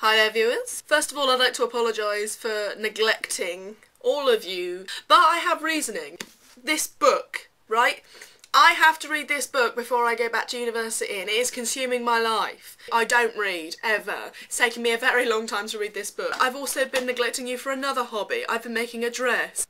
Hi there viewers. First of all, I'd like to apologise for neglecting all of you, but I have reasoning. This book, right? I have to read this book before I go back to university and it is consuming my life. I don't read, ever. It's taken me a very long time to read this book. I've also been neglecting you for another hobby. I've been making a dress.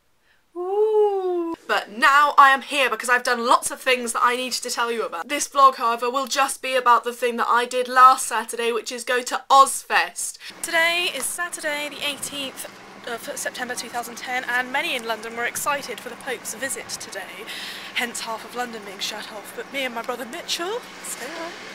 Ooh. But now I am here because I've done lots of things that I needed to tell you about. This vlog, however, will just be about the thing that I did last Saturday, which is go to Ozzfest. Today is Saturday the 18th of September 2010 and many in London were excited for the Pope's visit today, hence half of London being shut off, but me and my brother Mitchell, stay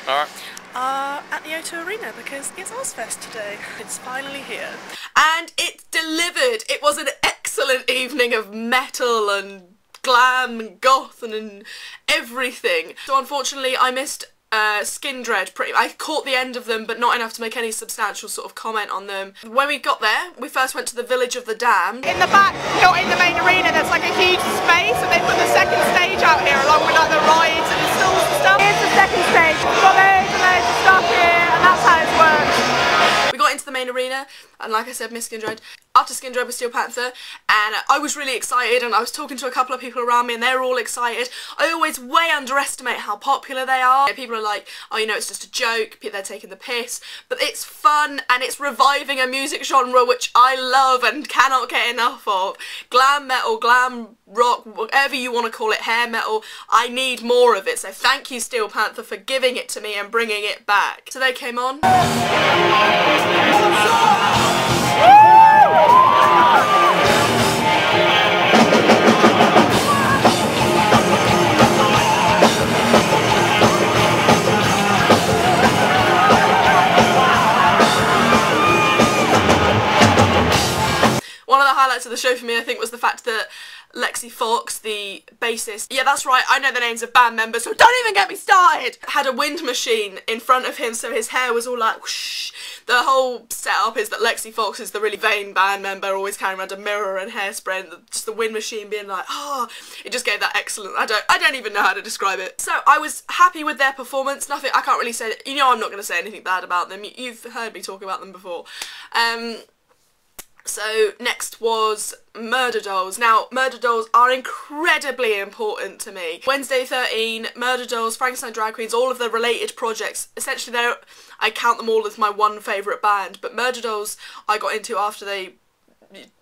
on, are at the O2 Arena because it's Ozzfest today. It's finally here. And it's delivered! It was an excellent evening of metal and glam and goth and everything. So unfortunately I missed Skin Dread. I caught the end of them but not enough to make any substantial sort of comment on them. When we got there, we first went to the Village of the Damned. In the back, not in the main arena, there's like a huge space and they put the second stage out here along with like the rides and the stalls and stuff. Here's the second stage. We've got loads and loads of stuff here and that's how it works. We got into the main arena and like I said, missed Skin Dread. After Skin Dread was Steel Panther, and I was really excited and I was talking to a couple of people around me and they're all excited. I always way underestimate how popular they are. People are like, oh, you know, it's just a joke, they're taking the piss, but it's fun and it's reviving a music genre which I love and cannot get enough of. Glam metal, glam rock, whatever you want to call it, hair metal, I need more of it, so thank you Steel Panther for giving it to me and bringing it back. So they came on. One of the highlights of the show for me, I think, was the fact that Lexi Fox, the bassist, yeah, that's right, I know the names of band members, so don't even get me started, had a wind machine in front of him, so his hair was all like whoosh. The whole setup is that Lexi Fox is the really vain band member, always carrying around a mirror and hairspray, and just the wind machine being like, oh, it just gave that excellent, I don't even know how to describe it. So I was happy with their performance, nothing, I can't really say, you know I'm not going to say anything bad about them, you've heard me talk about them before. So next was Murder Dolls. Now, Murder Dolls are incredibly important to me. Wednesday 13, Murder Dolls, Frankenstein Drag Queens, all of the related projects. Essentially, I count them all as my one favourite band, but Murder Dolls I got into after they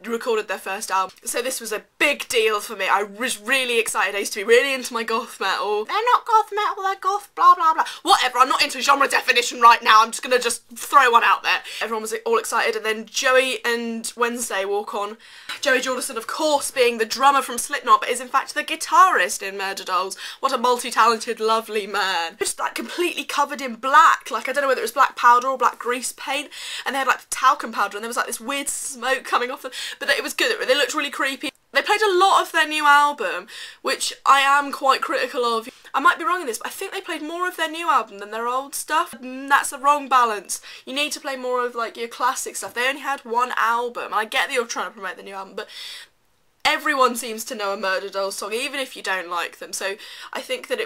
recorded their first album. So this was a big deal for me. I was really excited. I used to be really into my goth metal. They're not goth metal, they're goth blah blah blah. Whatever, I'm not into genre definition right now. I'm just gonna throw one out there. Everyone was all excited and then Joey and Wednesday walk on. Joey Jordison, of course, being the drummer from Slipknot, but is in fact the guitarist in Murder Dolls. What a multi-talented, lovely man. Just like completely covered in black. Like I don't know whether it was black powder or black grease paint, and they had like talcum powder and there was like this weird smoke coming off them, but it was good. They looked really creepy. They played a lot of their new album, which I am quite critical of. I might be wrong in this, but I think they played more of their new album than their old stuff. That's the wrong balance. You need to play more of like your classic stuff. They only had one album, and I get that you're trying to promote the new album, but everyone seems to know a Murder Dolls song, even if you don't like them. So I think that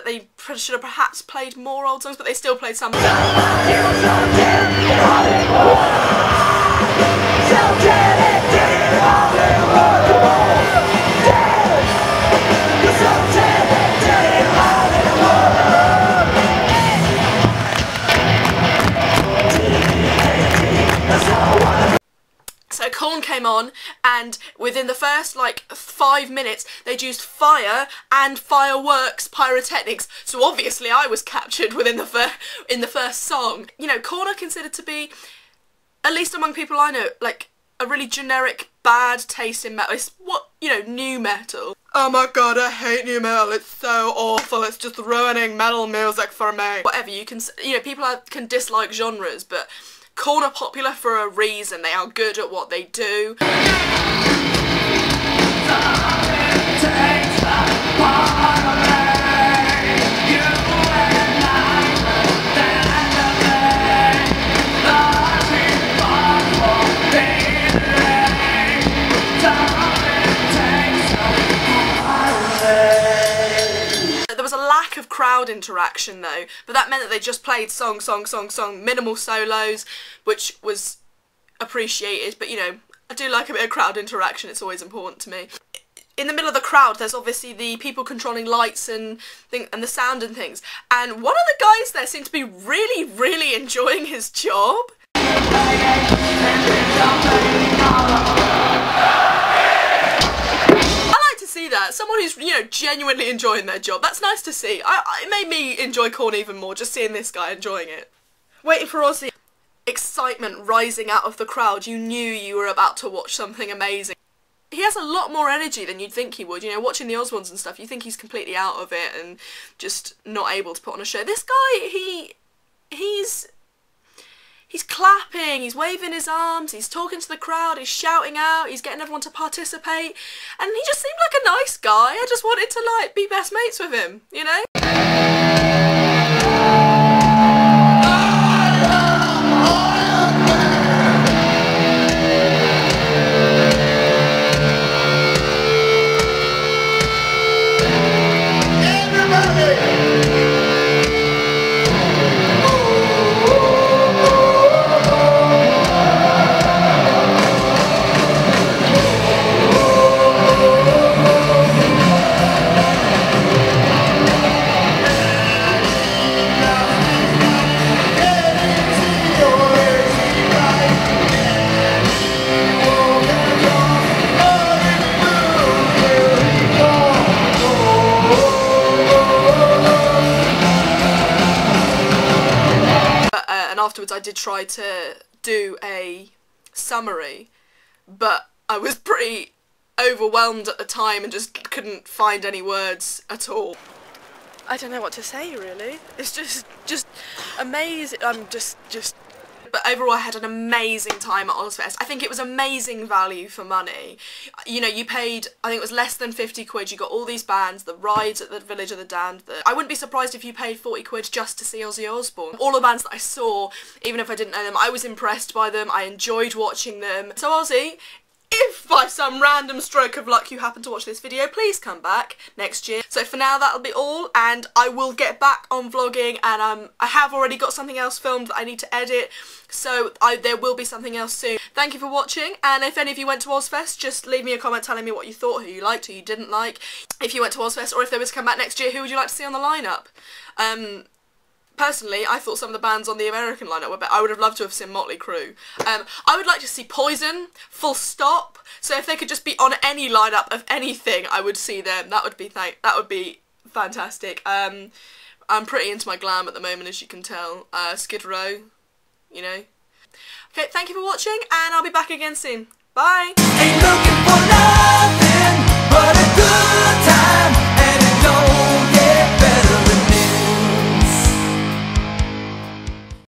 they should have perhaps played more old songs, but they still played some of them. So Korn came on, and within the first like 5 minutes they'd used fire and fireworks pyrotechnics, so obviously I was captured within in the first song. You know, Korn are considered to be, at least among people I know, like a really generic bad taste in metal. It's what, you know, new metal. Oh my god, I hate new metal, it's so awful, it's just ruining metal music for me. Whatever, you can, you know, people can dislike genres, but Korn are popular for a reason. They are good at what they do. There was a lack of crowd crowd interaction though, but that meant that they just played song, minimal solos, which was appreciated, but you know, I do like a bit of crowd interaction, it's always important to me. In the middle of the crowd, there's obviously the people controlling lights and the sound and things, and one of the guys there seemed to be really enjoying his job. See that someone who's, you know, genuinely enjoying their job. That's nice to see. It made me enjoy corn even more, just seeing this guy enjoying it. Waiting for Ozzy. Excitement rising out of the crowd. You knew you were about to watch something amazing. He has a lot more energy than you'd think he would. You know, watching the Osbournes and stuff, you think he's completely out of it and just not able to put on a show. This guy, he's clapping, he's waving his arms, he's talking to the crowd, he's shouting out, he's getting everyone to participate, and he just seemed like a nice guy. I just wanted to, like, be best mates with him, you know? Afterwards I did try to do a summary, but I was pretty overwhelmed at the time and just couldn't find any words at all. I don't know what to say really. It's just amazing. I'm just But overall I had an amazing time at Ozzfest. I think it was amazing value for money. You know, you paid, I think it was less than 50 quid, you got all these bands, the rides at the Village of the Damned. I wouldn't be surprised if you paid 40 quid just to see Ozzy Osbourne. All the bands that I saw, even if I didn't know them, I was impressed by them, I enjoyed watching them. So Ozzy, if by some random stroke of luck you happen to watch this video, please come back next year. So for now that'll be all, and I will get back on vlogging, and I have already got something else filmed that I need to edit, so there will be something else soon. Thank you for watching, and if any of you went to Ozzfest, just leave me a comment telling me what you thought, who you liked, who you didn't like. If you went to Ozzfest, or if they were to come back next year, who would you like to see on the lineup? Personally, I thought some of the bands on the American lineup were better. I would have loved to have seen Motley Crue. I would like to see Poison, full stop. So if they could just be on any lineup of anything, I would see them. That would be fantastic. I'm pretty into my glam at the moment, as you can tell. Skid Row, you know. Okay, thank you for watching, and I'll be back again soon. Bye. Ain't looking for nothing.